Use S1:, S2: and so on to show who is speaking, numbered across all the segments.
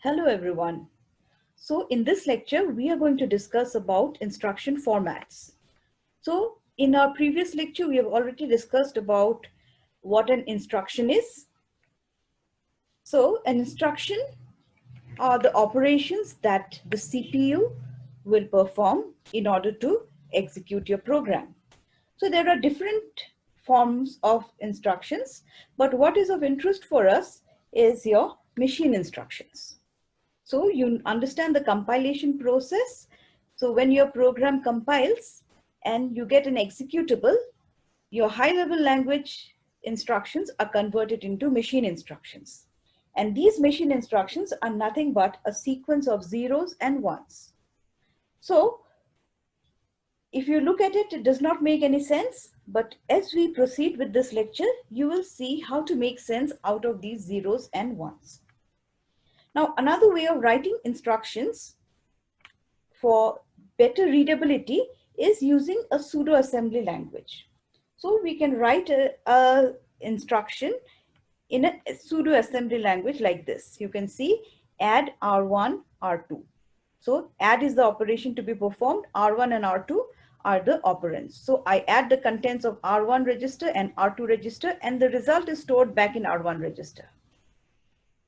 S1: Hello everyone. So in this lecture, we are going to discuss about instruction formats. So in our previous lecture, we have already discussed about what an instruction is. So an instruction are the operations that the CPU will perform in order to execute your program. So there are different forms of instructions, but what is of interest for us is your machine instructions. So you understand the compilation process. So when your program compiles and you get an executable, your high-level language instructions are converted into machine instructions. And these machine instructions are nothing but a sequence of zeros and ones. So if you look at it, it does not make any sense. But as we proceed with this lecture, you will see how to make sense out of these zeros and ones. Now, another way of writing instructions for better readability is using a pseudo assembly language. So we can write a instruction in a pseudo assembly language like this. You can see add R1, R2. So add is the operation to be performed. R1 and R2 are the operands. So I add the contents of R1 register and R2 register, and the result is stored back in R1 register.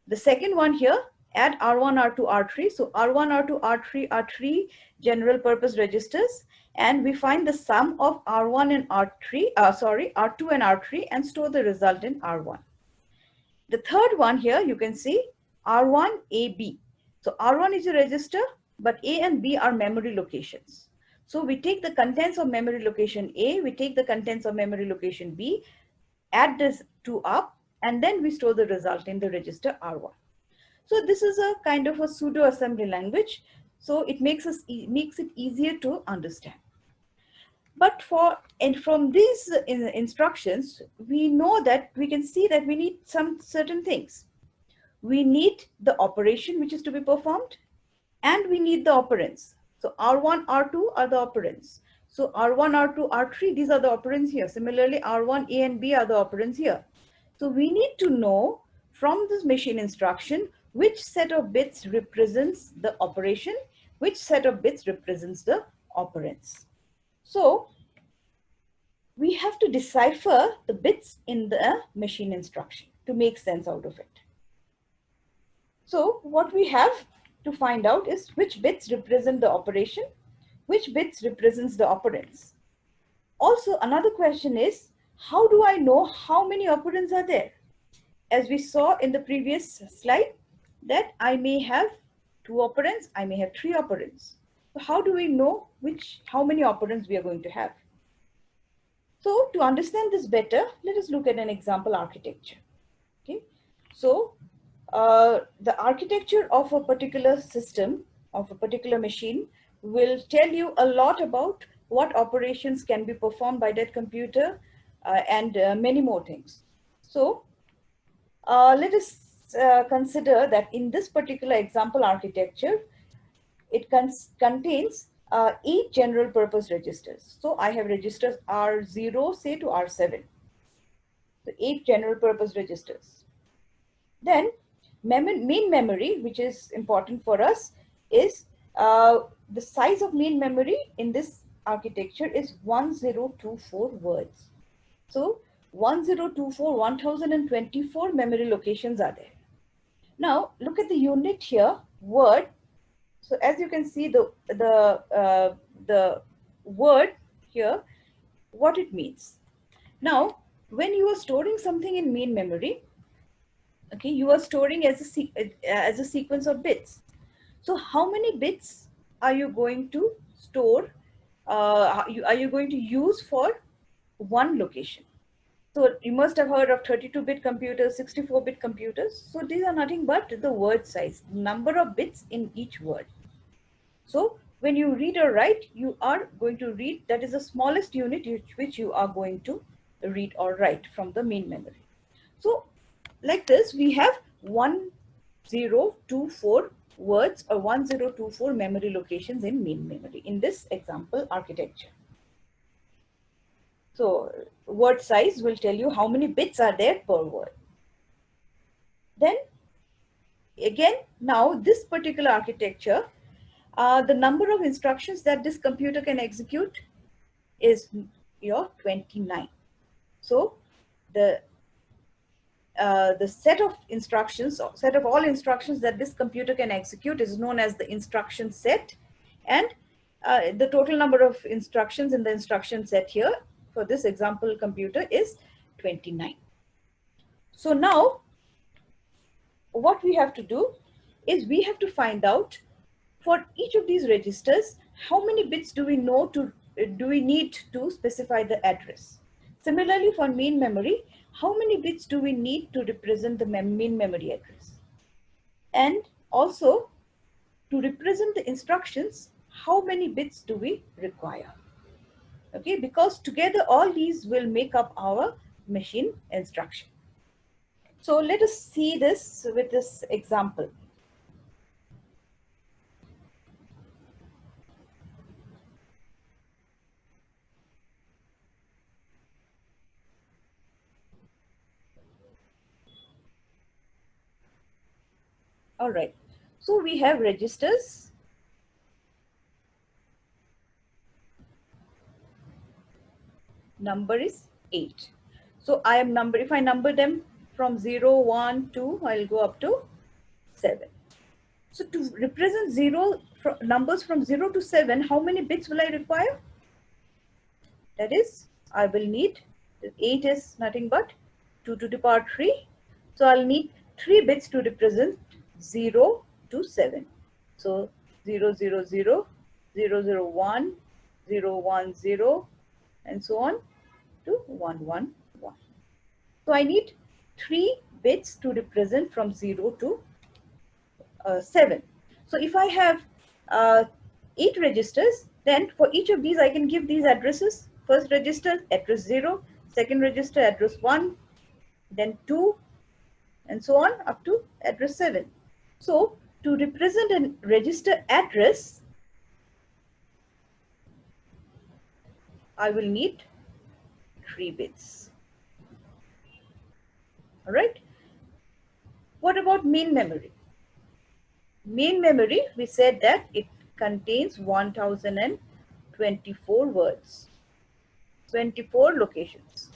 S1: The second one here, add R1, R2, R3. So R1, R2, R3 are three general purpose registers, and we find the sum of R1 and R2 and R3 and store the result in R1. The third one here, you can see R1, A, B. So R1 is a register, but A and B are memory locations. So we take the contents of memory location A, we take the contents of memory location B, add this two up, and then we store the result in the register R1. So this is a kind of a pseudo assembly language. So it makes it easier to understand. But from these instructions, we know that we can see that we need some certain things. We need the operation which is to be performed, and we need the operands. So R1, R2 are the operands. So R1, R2, R3, these are the operands here. Similarly, R1, A and B are the operands here. So we need to know from this machine instruction which set of bits represents the operation, which set of bits represents the operands. So we have to decipher the bits in the machine instruction to make sense out of it. So what we have to find out is which bits represent the operation, which bits represents the operands. Also, another question is, how do I know how many operands are there? As we saw in the previous slide, that I may have 2 operands, I may have 3 operands. So how do we know how many operands we are going to have? So to understand this better, let us look at an example architecture. Okay, so the architecture of a particular system, of a particular machine, will tell you a lot about what operations can be performed by that computer and many more things. So let us consider that in this particular example architecture, it contains 8 general purpose registers. So I have registers R0 say to R7. So 8 general purpose registers. Then main memory, which is important for us, is the size of main memory in this architecture is 1024 words. So 1024, 1024 memory locations are there. Now look at the unit here, word. So as you can see, the word here, what it means. Now, when you are storing something in main memory, okay, you are storing as a sequence of bits. So how many bits are you going to store? Are you going to use for one location? So you must have heard of 32-bit computers, 64-bit computers. So these are nothing but the word size, number of bits in each word. So when you read or write, you are going to read, that is the smallest unit which you are going to read or write from the main memory. So like this, we have 1024 words or 1024 memory locations in main memory in this example architecture. So word size will tell you how many bits are there per word. Then again, now this particular architecture, the number of instructions that this computer can execute is your 29. So the set of instructions, or set of all instructions that this computer can execute is known as the instruction set. And the total number of instructions in the instruction set here for this example computer is 29. So now what we have to do is we have to find out for each of these registers, how many bits do we know to, do we need to specify the address? Similarly, for main memory, how many bits do we need to represent the main memory address? And also, to represent the instructions, how many bits do we require? Okay, because together all these will make up our machine instruction. So let us see this with this example. All right, so we have registers. Number is 8. So I am number, if I number them from 0, 1, 2, I'll go up to 7. So to represent numbers from 0 to 7, how many bits will I require? That is, I will need, 8 is nothing but 2 to the power 3. So I'll need 3 bits to represent 0 to 7. So 0, 0, 0, 0, 0, 1, 0, 1, 0, and so on to 1, 1, 1. So I need 3 bits to represent from 0 to 7. So if I have 8 registers, then for each of these I can give these addresses. First register, address 0, second register, address 1, then 2, and so on up to address 7. So to represent a register address, I will need 3 bits. All right. What about main memory? Main memory, we said that it contains 1024 words, 24 locations.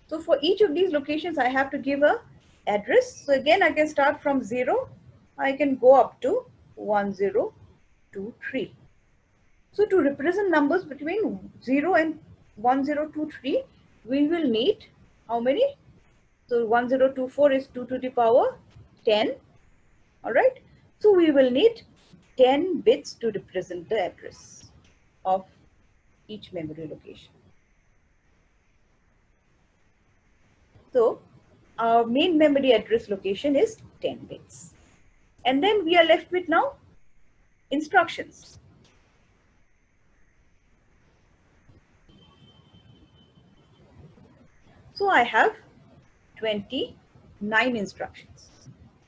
S1: So for each of these locations, I have to give a address. So again, I can start from 0. I can go up to 1023. So to represent numbers between 0 and 1023, we will need how many? So 1024 is 2 to the power 10. All right. So we will need 10 bits to represent the address of each memory location. So our main memory address location is 10 bits. And then we are left with now instructions. So I have 29 instructions.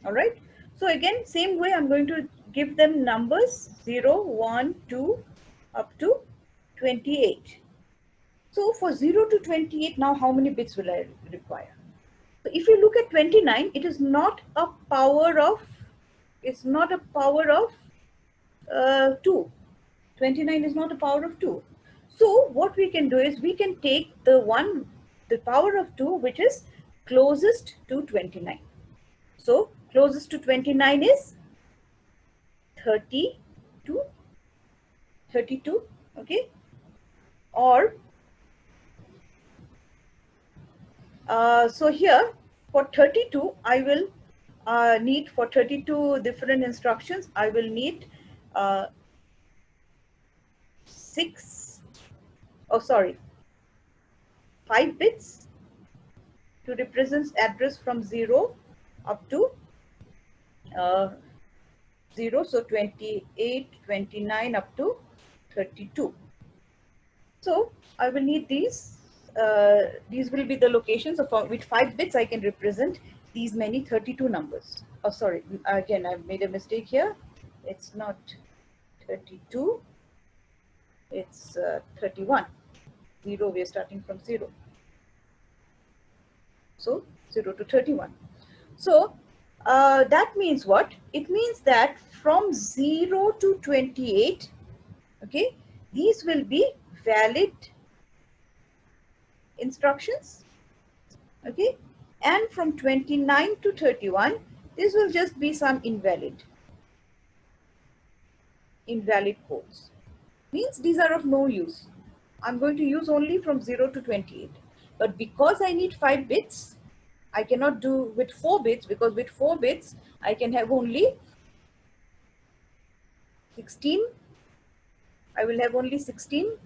S1: All right. So again, same way, I'm going to give them numbers 0, 1, 2, up to 28. So for 0 to 28, now how many bits will I require? So if you look at 29, it is not a power of, it's not a power of 2. 29 is not a power of 2. So what we can do is we can take the power of 2, which is closest to 29. So closest to 29 is 32, okay? Or, so here for 32, I will need, for 32 different instructions, I will need 5 bits to represent address from 0 up to 0. So 28, 29 up to 32. So I will need these. These will be the locations of with 5 bits I can represent these many 32 numbers. Oh, sorry. Again, I've made a mistake here. It's not 32. It's 31. 0. We are starting from 0. So 0 to 31. So That means what? It means that from 0 to 28, okay, these will be valid instructions, okay, and from 29 to 31, this will just be some invalid codes. Means these are of no use. I'm going to use only from 0 to 28. But because I need 5 bits, I cannot do with 4 bits, because with 4 bits, I can have only 16. I will have only 16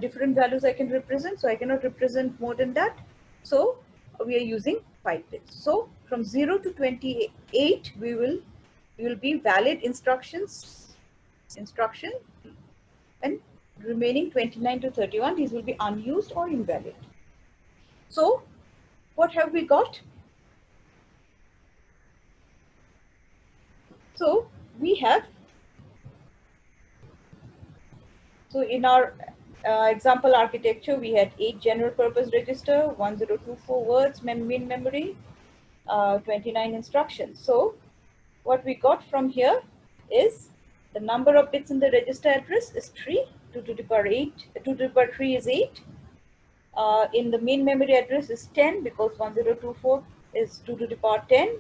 S1: different values I can represent. So I cannot represent more than that. So we are using 5 bits. So from 0 to 28, we will be valid instruction, and remaining 29 to 31, these will be unused or invalid. So what have we got? So we have, so in our example architecture, we had 8 general purpose register, 1024 words, main memory, 29 instructions. So what we got from here is the number of bits in the register address is 3, 2 to the power 8, 2 to the power 3 is 8. In the main memory address is 10, because 1024 is 2 to the power 10.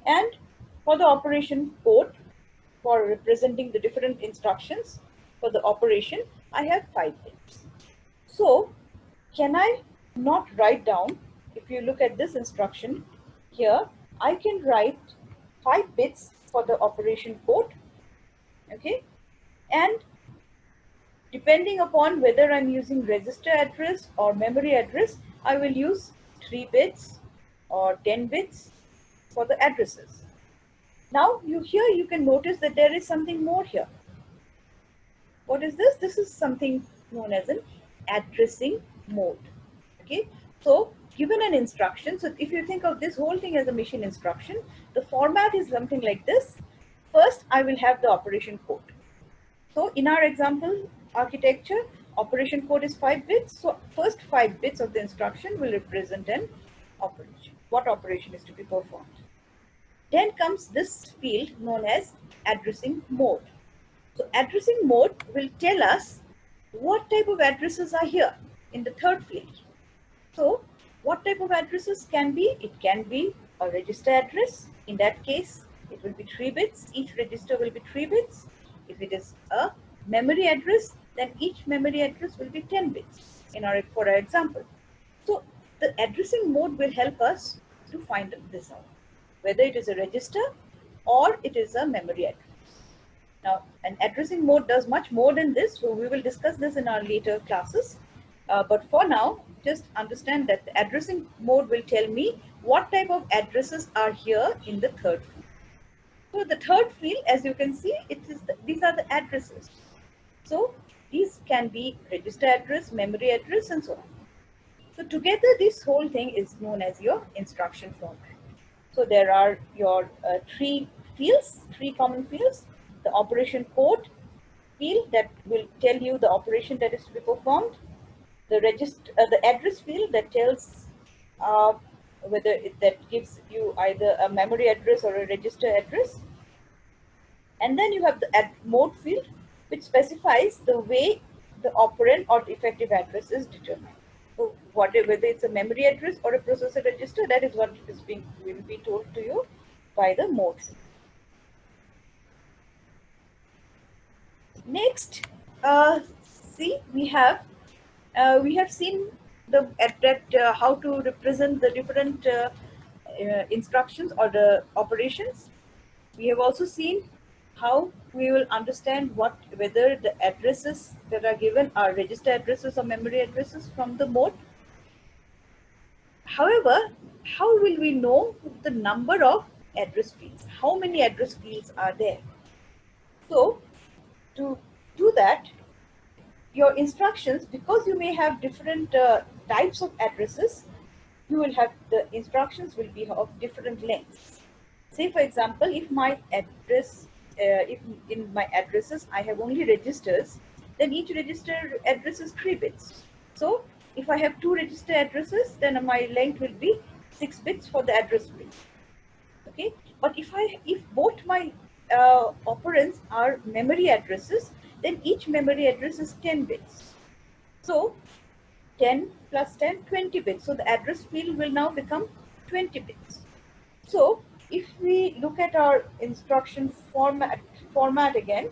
S1: And for the operation code, for representing the different instructions for the operation, I have 5 bits. So can I not write down, if you look at this instruction here, I can write 5 bits for the operation code, okay, and depending upon whether I'm using register address or memory address, I will use 3 bits or 10 bits for the addresses. Now here you can notice that there is something more here. What is this? This is something known as an addressing mode. Okay, so given an instruction, so if you think of this whole thing as a machine instruction, the format is something like this. First, I will have the operation code. So in our example architecture, operation code is 5 bits. So first 5 bits of the instruction will represent an operation. What operation is to be performed? Then comes this field known as addressing mode. So addressing mode will tell us what type of addresses are here in the third field. So what type of addresses can be? It can be a register address. In that case, it will be 3 bits. Each register will be 3 bits. If it is a memory address, then each memory address will be 10 bits for our example. So the addressing mode will help us to find this out, whether it is a register or it is a memory address. Now, an addressing mode does much more than this, so we will discuss this in our later classes. But for now, just understand that the addressing mode will tell me what type of addresses are here in the third field. So the third field, as you can see, these are the addresses. So these can be register address, memory address, and so on. So together, this whole thing is known as your instruction format. So there are your 3 fields, 3 common fields. The operation code field that will tell you the operation that is to be performed. The address field that tells whether that gives you either a memory address or a register address. And then you have the mode field, which specifies the way the operand or the effective address is determined. So whether it's a memory address or a processor register, that is what will be told to you by the mode field. Next, see, we have seen how to represent the different instructions or the operations. We have also seen how we will understand whether the addresses that are given are register addresses or memory addresses from the mode. However, how will we know the number of address fields? How many address fields are there? So to do that, your instructions, because you may have different types of addresses, the instructions will be of different lengths. Say for example, if in my addresses I have only registers, then each register address is 3 bits. So if I have 2 register addresses, then my length will be 6 bits for the address field. Okay, but if both my operands are memory addresses, then each memory address is 10 bits. So 10 plus 10, 20 bits. So the address field will now become 20 bits. So if we look at our instruction format again,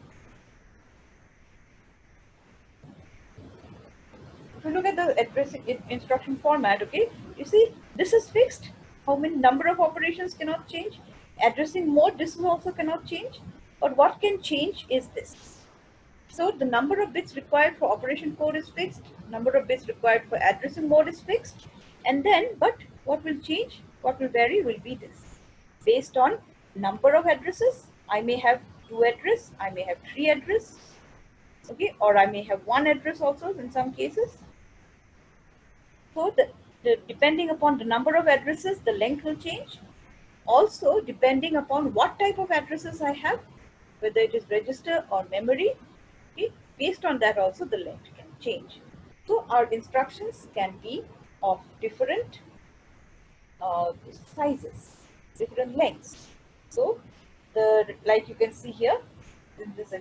S1: if you look at the instruction format, okay, you see this is fixed. How many number of operations cannot change. Addressing mode, this also cannot change. But what can change is this. So the number of bits required for operation code is fixed. Number of bits required for addressing mode is fixed. And then, but what will change, what will vary will be this. Based on number of addresses, I may have 2 address, I may have 3 address, okay, or I may have 1 address also in some cases. So depending upon the number of addresses, the length will change. Also, depending upon what type of addresses I have, whether it is register or memory, okay, based on that also the length can change. So our instructions can be of different sizes, different lengths. So like you can see here in this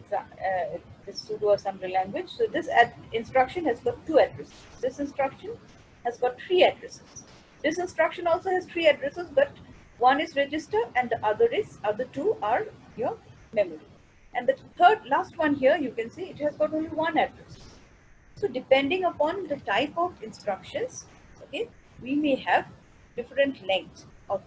S1: pseudo assembly language. So this instruction has got 2 addresses. This instruction has got 3 addresses. This instruction also has 3 addresses, but one is register and the other 2 are your memory. And the last one here, you can see it has got only 1 address. So depending upon the type of instructions, okay, we may have different lengths of